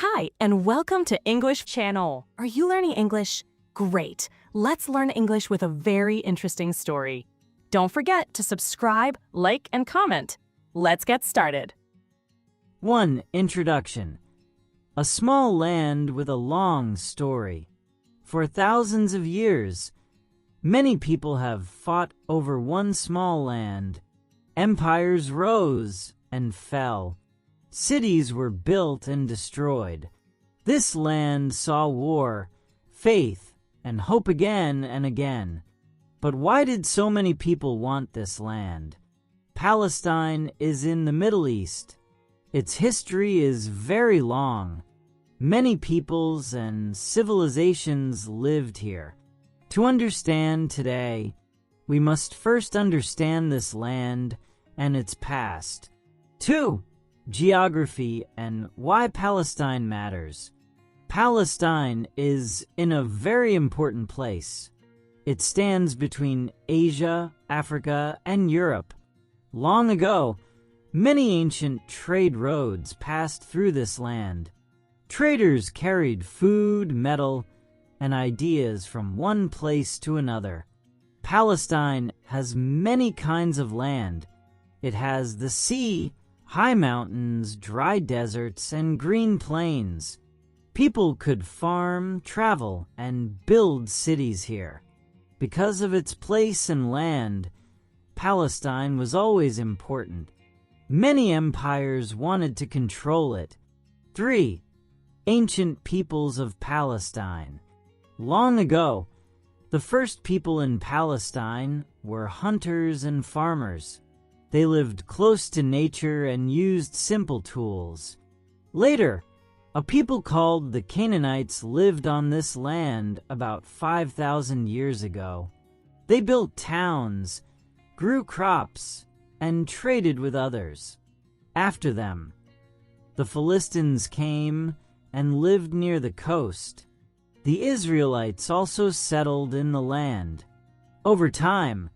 Hi, and welcome to English Channel. Are you learning English? Great. Let's learn English with a very interesting story. Don't forget to subscribe, like, and comment. Let's get started. 1. Introduction. A small land with a long story. For thousands of years, many people have fought over one small land. Empires rose and fell. Cities were built and destroyed. This land saw war, faith, and hope again and again. But why did so many people want this land? Palestine is in the Middle East. Its history is very long. Many peoples and civilizations lived here. To understand today, we must first understand this land and its past. 2. Geography and why Palestine matters. Palestine is in a very important place. It stands between Asia, Africa, and Europe. Long ago, many ancient trade roads passed through this land. Traders carried food, metal, and ideas from one place to another. Palestine has many kinds of land. It has the sea, high mountains, dry deserts, and green plains. People could farm, travel, and build cities here. Because of its place and land, Palestine was always important. Many empires wanted to control it. 3. Ancient peoples of Palestine. Long ago, the first people in Palestine were hunters and farmers. They lived close to nature and used simple tools. Later, a people called the Canaanites lived on this land about 5,000 years ago. They built towns, grew crops, and traded with others. After them, the Philistines came and lived near the coast. The Israelites also settled in the land. Over time,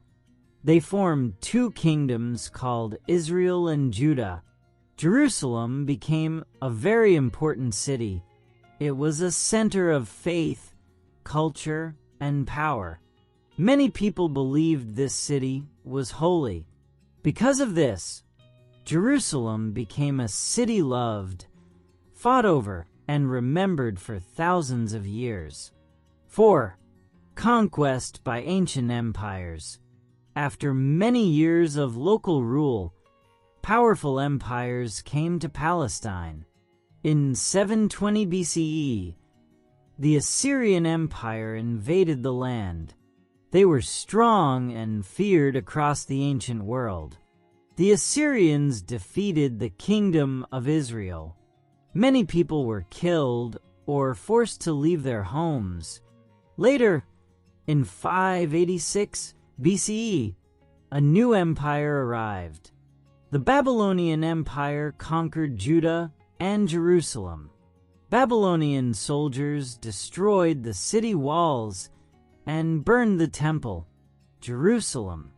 they formed two kingdoms called Israel and Judah. Jerusalem became a very important city. It was a center of faith, culture, and power. Many people believed this city was holy. Because of this, Jerusalem became a city loved, fought over, and remembered for thousands of years. 4. Conquest by ancient empires. After many years of local rule, powerful empires came to Palestine. In 720 BCE, the Assyrian Empire invaded the land. They were strong and feared across the ancient world. The Assyrians defeated the Kingdom of Israel. Many people were killed or forced to leave their homes. Later, in 586 BCE, a new empire arrived. The Babylonian Empire conquered Judah and Jerusalem. Babylonian soldiers destroyed the city walls and burned the temple. Jerusalem,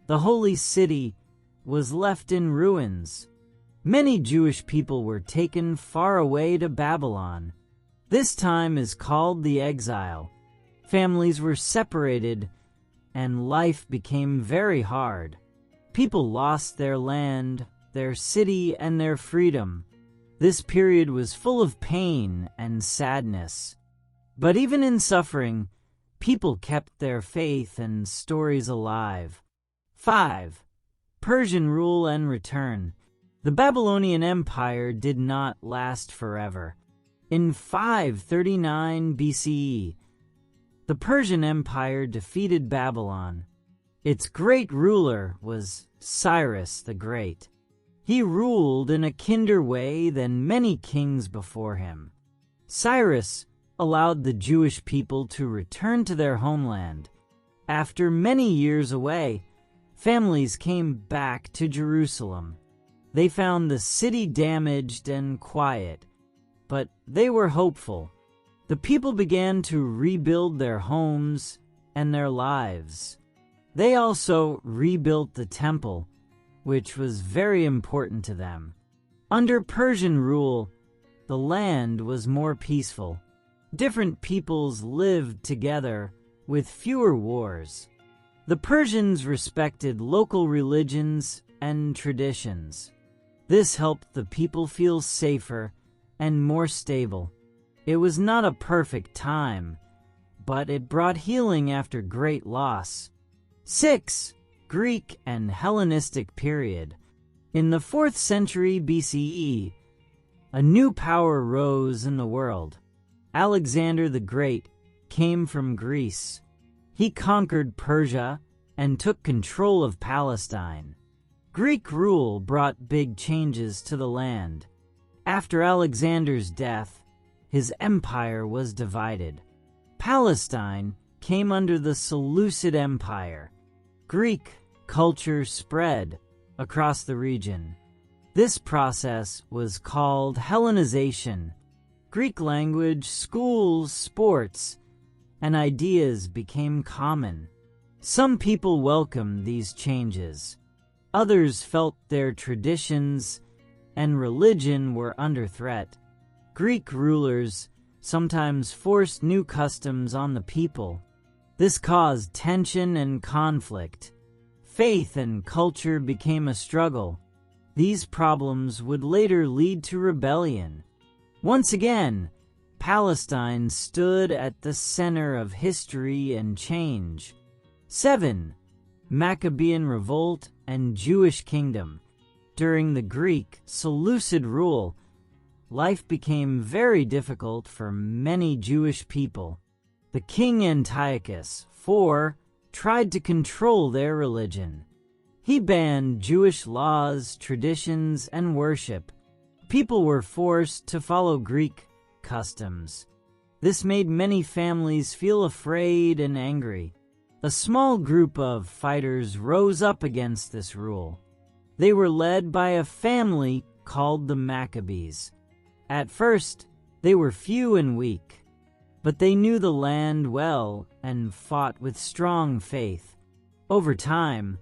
the holy city, was left in ruins. Many Jewish people were taken far away to Babylon. This time is called the exile. Families were separated, and life became very hard. People lost their land, their city, and their freedom. This period was full of pain and sadness. But even in suffering, people kept their faith and stories alive. 5. Persian rule and return. The Babylonian Empire did not last forever. In 539 BCE, the Persian Empire defeated Babylon. Its great ruler was Cyrus the Great. He ruled in a kinder way than many kings before him. Cyrus allowed the Jewish people to return to their homeland. After many years away, families came back to Jerusalem. They found the city damaged and quiet, but they were hopeful. The people began to rebuild their homes and their lives. They also rebuilt the temple, which was very important to them. Under Persian rule, the land was more peaceful. Different peoples lived together with fewer wars. The Persians respected local religions and traditions. This helped the people feel safer and more stable. It was not a perfect time, but it brought healing after great loss. 6. Greek and Hellenistic period. In the 4th century BCE, a new power rose in the world. Alexander the Great came from Greece. He conquered Persia and took control of Palestine. Greek rule brought big changes to the land. After Alexander's death, his empire was divided. Palestine came under the Seleucid Empire. Greek culture spread across the region. This process was called Hellenization. Greek language, schools, sports, and ideas became common. Some people welcomed these changes. Others felt their traditions and religion were under threat. Greek rulers sometimes forced new customs on the people. This caused tension and conflict. Faith and culture became a struggle. These problems would later lead to rebellion. Once again, Palestine stood at the center of history and change. 7. Maccabean Revolt and Jewish Kingdom. During the Greek Seleucid rule, life became very difficult for many Jewish people. The king Antiochus IV tried to control their religion. He banned Jewish laws, traditions, and worship. People were forced to follow Greek customs. This made many families feel afraid and angry. A small group of fighters rose up against this rule. They were led by a family called the Maccabees. At first, they were few and weak, but they knew the land well and fought with strong faith. Over time,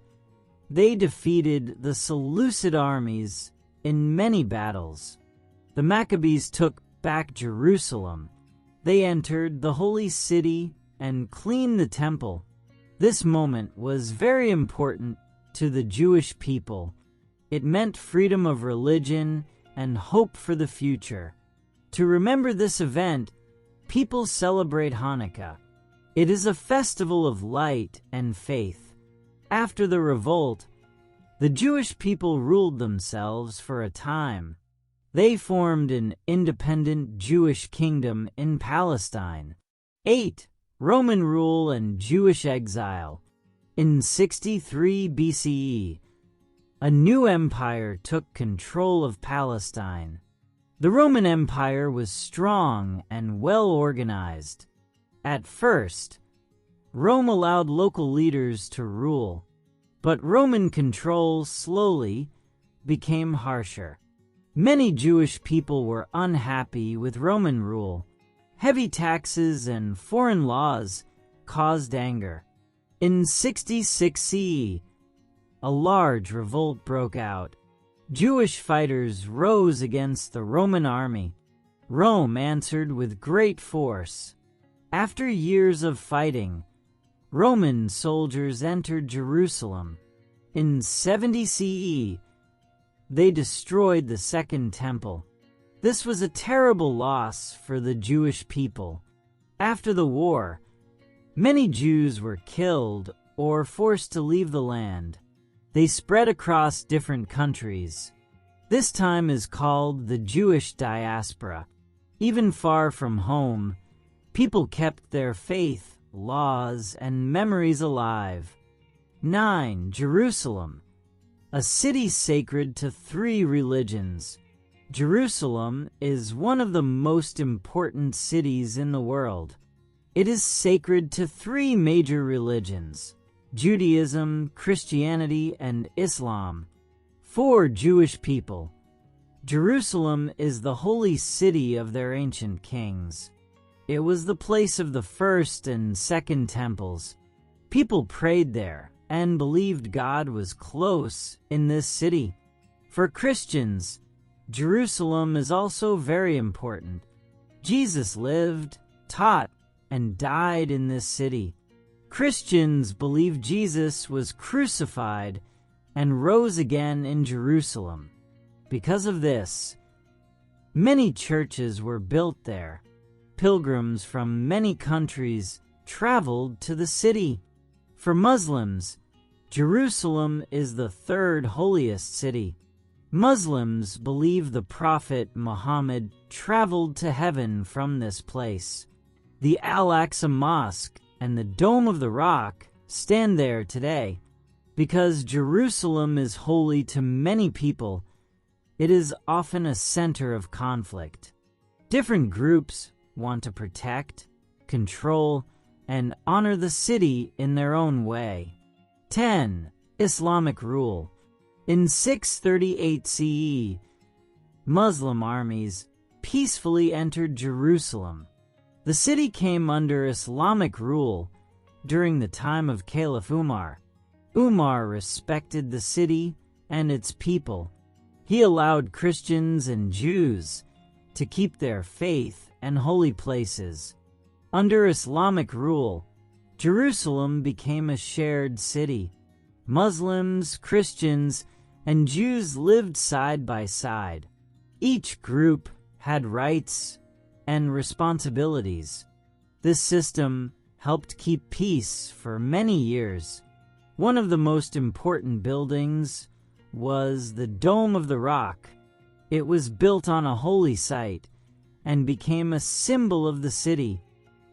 they defeated the Seleucid armies in many battles. The Maccabees took back Jerusalem. They entered the holy city and cleaned the temple. This moment was very important to the Jewish people. It meant freedom of religion and hope for the future. To remember this event, people celebrate Hanukkah. It is a festival of light and faith. After the revolt, the Jewish people ruled themselves for a time. They formed an independent Jewish kingdom in Palestine. 8. Roman rule and Jewish exile. In 63 BCE, a new empire took control of Palestine. The Roman Empire was strong and well organized. At first, Rome allowed local leaders to rule, but Roman control slowly became harsher. Many Jewish people were unhappy with Roman rule. Heavy taxes and foreign laws caused anger. In 66 CE, a large revolt broke out. Jewish fighters rose against the Roman army. Rome answered with great force. After years of fighting, Roman soldiers entered Jerusalem. In 70 CE, they destroyed the Second Temple. This was a terrible loss for the Jewish people. After the war, many Jews were killed or forced to leave the land. They spread across different countries. This time is called the Jewish diaspora. Even far from home, people kept their faith, laws, and memories alive. 9. Jerusalem, a city sacred to 3 religions. Jerusalem is one of the most important cities in the world. It is sacred to 3 major religions: Judaism, Christianity, and Islam. For Jewish people, Jerusalem is the holy city of their ancient kings. It was the place of the first and second temples. People prayed there and believed God was close in this city. For Christians, Jerusalem is also very important. Jesus lived, taught, and died in this city. Christians believe Jesus was crucified and rose again in Jerusalem. Because of this, many churches were built there. Pilgrims from many countries traveled to the city. For Muslims, Jerusalem is the third holiest city. Muslims believe the Prophet Muhammad traveled to heaven from this place. The Al-Aqsa Mosque and the Dome of the Rock stand there today. Because Jerusalem is holy to many people, it is often a center of conflict. Different groups want to protect, control, and honor the city in their own way. 10. Islamic rule. In 638 CE, Muslim armies peacefully entered Jerusalem. The city came under Islamic rule during the time of Caliph Umar. Umar respected the city and its people. He allowed Christians and Jews to keep their faith and holy places. Under Islamic rule, Jerusalem became a shared city. Muslims, Christians, and Jews lived side by side. Each group had rights and responsibilities. This system helped keep peace for many years. One of the most important buildings was the Dome of the Rock. It was built on a holy site and became a symbol of the city.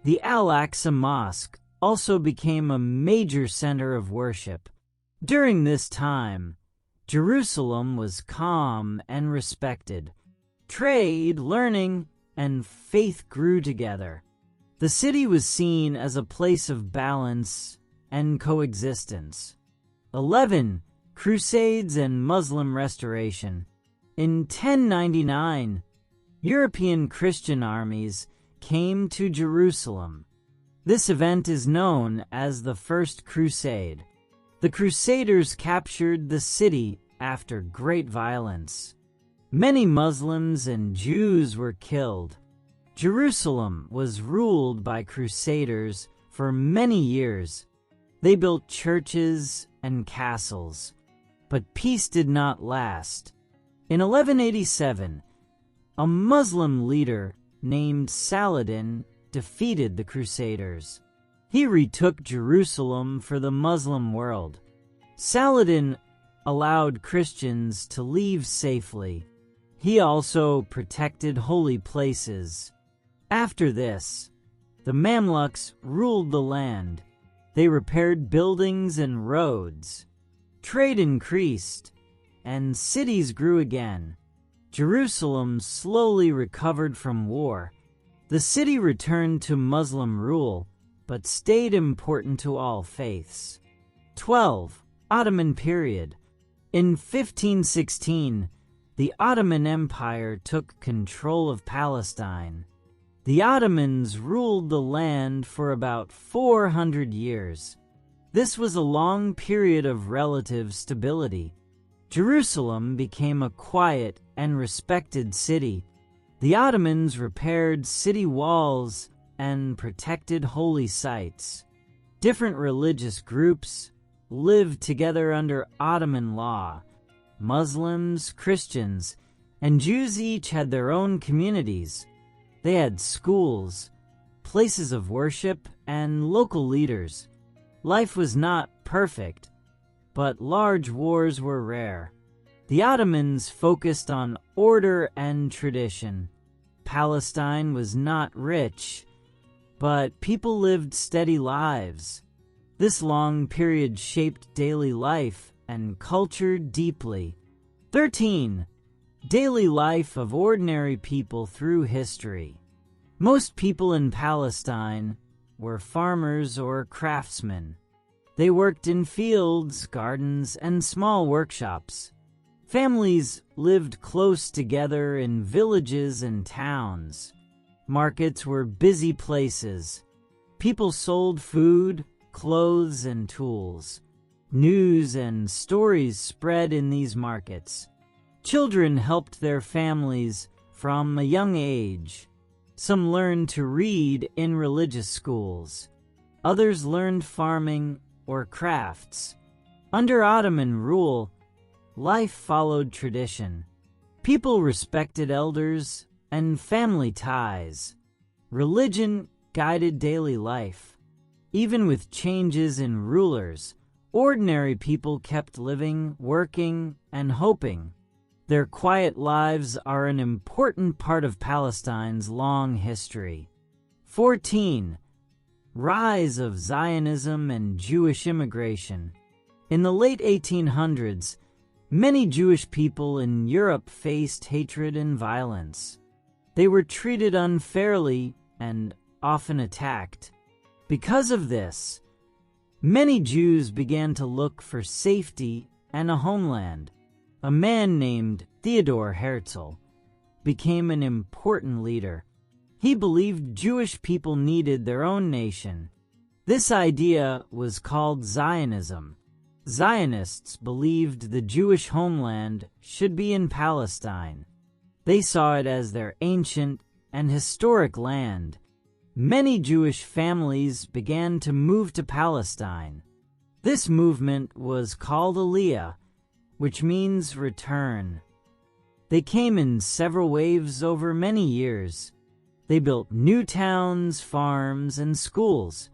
The Al-Aqsa Mosque also became a major center of worship. During this time, Jerusalem was calm and respected. Trade, learning, and faith grew together. The city was seen as a place of balance and coexistence. 11. Crusades and Muslim restoration. In 1099, European Christian armies came to Jerusalem. This event is known as the First Crusade. The Crusaders captured the city after great violence. Many Muslims and Jews were killed. Jerusalem was ruled by Crusaders for many years. They built churches and castles, but peace did not last. In 1187, a Muslim leader named Saladin defeated the Crusaders. He retook Jerusalem for the Muslim world. Saladin allowed Christians to leave safely. He also protected holy places. After this, the Mamluks ruled the land. They repaired buildings and roads. Trade increased, and cities grew again. Jerusalem slowly recovered from war. The city returned to Muslim rule, but stayed important to all faiths. 12. Ottoman period. In 1516, the Ottoman Empire took control of Palestine. The Ottomans ruled the land for about 400 years. This was a long period of relative stability. Jerusalem became a quiet and respected city. The Ottomans repaired city walls and protected holy sites. Different religious groups lived together under Ottoman law. Muslims, Christians, and Jews each had their own communities. They had schools, places of worship, and local leaders. Life was not perfect, but large wars were rare. The Ottomans focused on order and tradition. Palestine was not rich, but people lived steady lives. This long period shaped daily life and culture deeply. 13. Daily life of ordinary people through history. Most people in Palestine were farmers or craftsmen. They worked in fields, gardens, and small workshops. Families lived close together in villages and towns. Markets were busy places. People sold food, clothes, and tools. News and stories spread in these markets. Children helped their families from a young age. Some learned to read in religious schools. Others learned farming or crafts. Under Ottoman rule, life followed tradition. People respected elders and family ties. Religion guided daily life. Even with changes in rulers, ordinary people kept living, working, and hoping. Their quiet lives are an important part of Palestine's long history. 14. Rise of Zionism and Jewish immigration. In the late 1800s, many Jewish people in Europe faced hatred and violence. They were treated unfairly and often attacked. Because of this, many Jews began to look for safety and a homeland. A man named Theodor Herzl became an important leader. He believed Jewish people needed their own nation. This idea was called Zionism. Zionists believed the Jewish homeland should be in Palestine. They saw it as their ancient and historic land. Many Jewish families began to move to Palestine. This movement was called Aliyah, which means return. They came in several waves over many years. They built new towns, farms, and schools.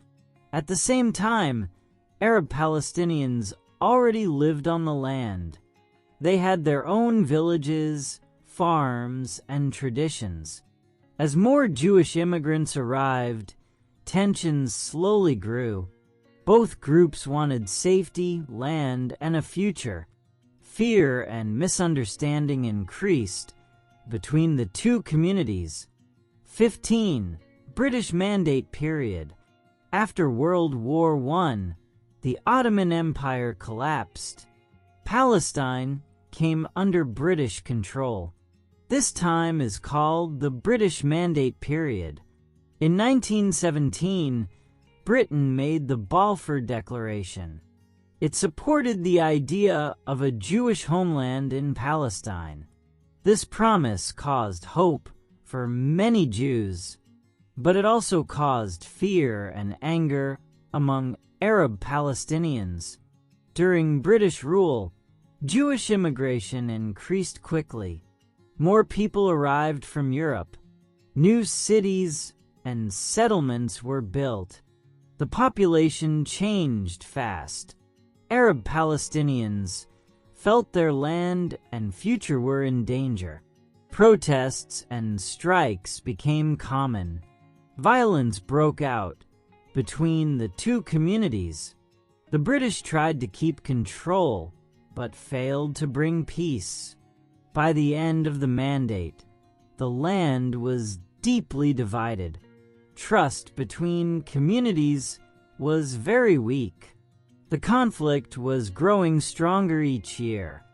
At the same time, Arab Palestinians already lived on the land. They had their own villages, farms, and traditions. As more Jewish immigrants arrived, tensions slowly grew. Both groups wanted safety, land, and a future. Fear and misunderstanding increased between the two communities. 15. British Mandate period. After World War I, the Ottoman Empire collapsed. Palestine came under British control. This time is called the British Mandate period. In 1917, Britain made the Balfour Declaration. It supported the idea of a Jewish homeland in Palestine. This promise caused hope for many Jews, but it also caused fear and anger among Arab Palestinians. During British rule, Jewish immigration increased quickly. More people arrived from Europe. New cities and settlements were built. The population changed fast. Arab Palestinians felt their land and future were in danger. Protests and strikes became common. Violence broke out between the two communities. The British tried to keep control, but failed to bring peace. By the end of the mandate, the land was deeply divided. Trust between communities was very weak. The conflict was growing stronger each year.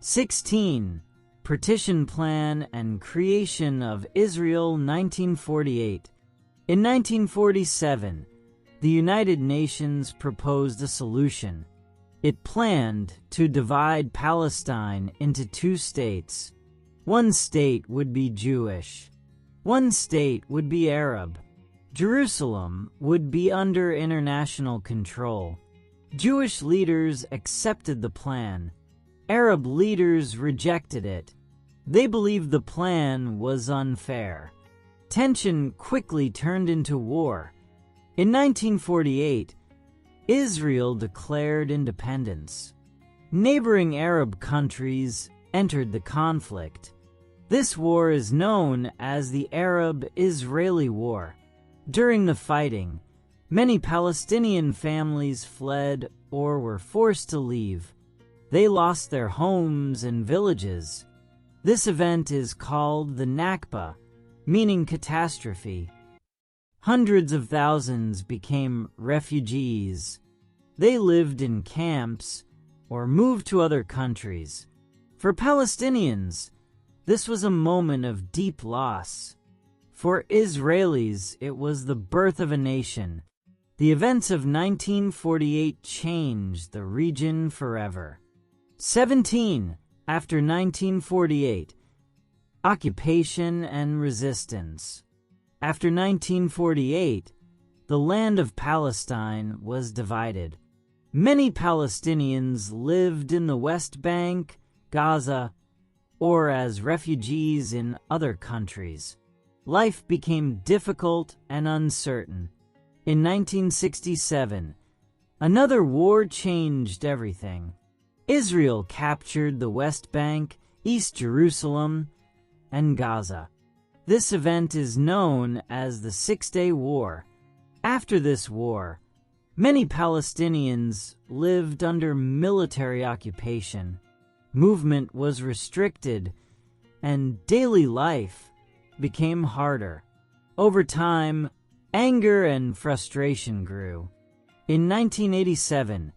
16. Partition Plan and Creation of Israel 1948. In 1947, the United Nations proposed a solution. It planned to divide Palestine into two states. One state would be Jewish. One state would be Arab. Jerusalem would be under international control. Jewish leaders accepted the plan. Arab leaders rejected it. They believed the plan was unfair. Tension quickly turned into war. In 1948, Israel declared independence. Neighboring Arab countries entered the conflict. This war is known as the Arab-Israeli War. During the fighting, many Palestinian families fled or were forced to leave. They lost their homes and villages. This event is called the Nakba, meaning catastrophe. Hundreds of thousands became refugees. They lived in camps or moved to other countries. For Palestinians, this was a moment of deep loss. For Israelis, it was the birth of a nation. The events of 1948 changed the region forever. 17. After 1948, occupation and resistance. After 1948, the land of Palestine was divided. Many Palestinians lived in the West Bank, Gaza, or as refugees in other countries. Life became difficult and uncertain. In 1967, another war changed everything. Israel captured the West Bank, East Jerusalem, and Gaza. This event is known as the Six-Day War. After this war, many Palestinians lived under military occupation. Movement was restricted, and daily life became harder. Over time, anger and frustration grew. In 1987,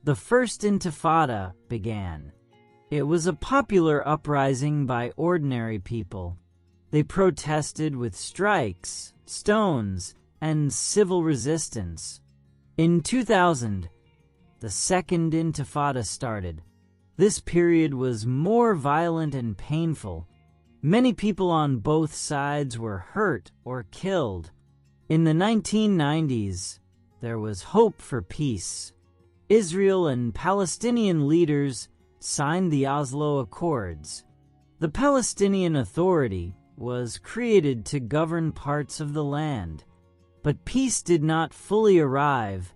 the First Intifada began. It was a popular uprising by ordinary people. They protested with strikes, stones, and civil resistance. In 2000, the Second Intifada started. This period was more violent and painful. Many people on both sides were hurt or killed. In the 1990s, there was hope for peace. Israel and Palestinian leaders signed the Oslo Accords. The Palestinian Authority was created to govern parts of the land. But peace did not fully arrive,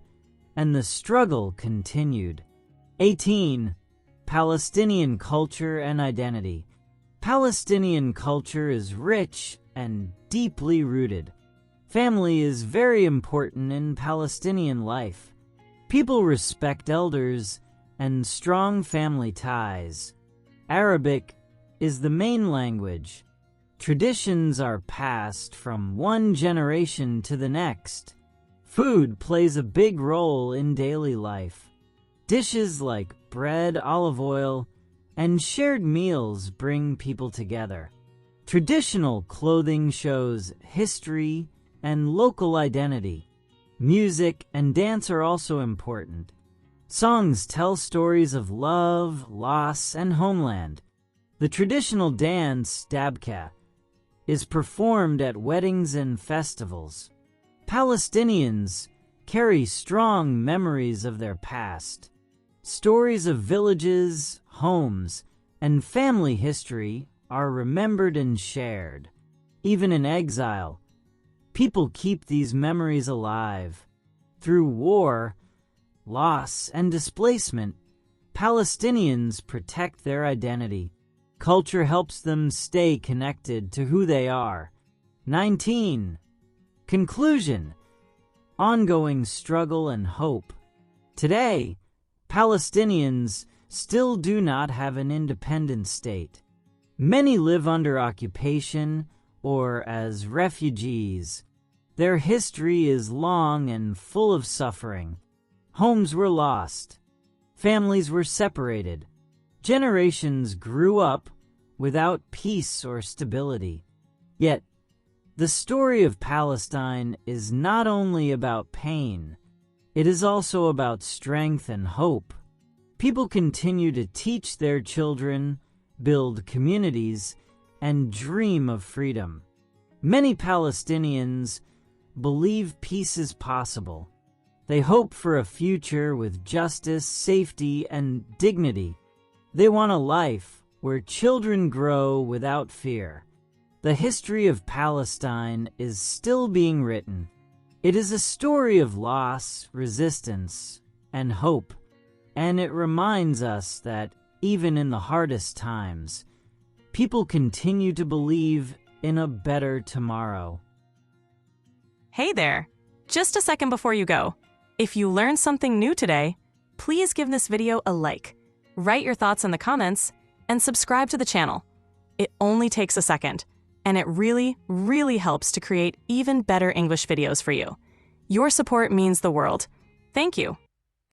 and the struggle continued. 18. Palestinian culture and identity. Palestinian culture is rich and deeply rooted. Family is very important in Palestinian life. People respect elders and strong family ties. Arabic is the main language. Traditions are passed from one generation to the next. Food plays a big role in daily life. Dishes like bread, olive oil, and shared meals bring people together. Traditional clothing shows history and local identity. Music and dance are also important. Songs tell stories of love, loss, and homeland. The traditional dance, dabka, is performed at weddings and festivals. Palestinians carry strong memories of their past. Stories of villages, homes, and family history are remembered and shared. Even in exile, people keep these memories alive. Through war, loss, and displacement, Palestinians protect their identity. Culture helps them stay connected to who they are. 19. Conclusion. Ongoing struggle and hope. Today, Palestinians still do not have an independent state. Many live under occupation or as refugees. Their history is long and full of suffering. Homes were lost. Families were separated. Generations grew up without peace or stability. Yet, the story of Palestine is not only about pain, it is also about strength and hope. People continue to teach their children, build communities, and dream of freedom. Many Palestinians believe peace is possible. They hope for a future with justice, safety, and dignity. They want a life where children grow without fear. The history of Palestine is still being written. It is a story of loss, resistance, and hope, and it reminds us that even in the hardest times, people continue to believe in a better tomorrow. Hey there! Just a second before you go. If you learned something new today, please give this video a like, write your thoughts in the comments, and subscribe to the channel. It only takes a second, and it really, really helps to create even better English videos for you. Your support means the world. Thank you.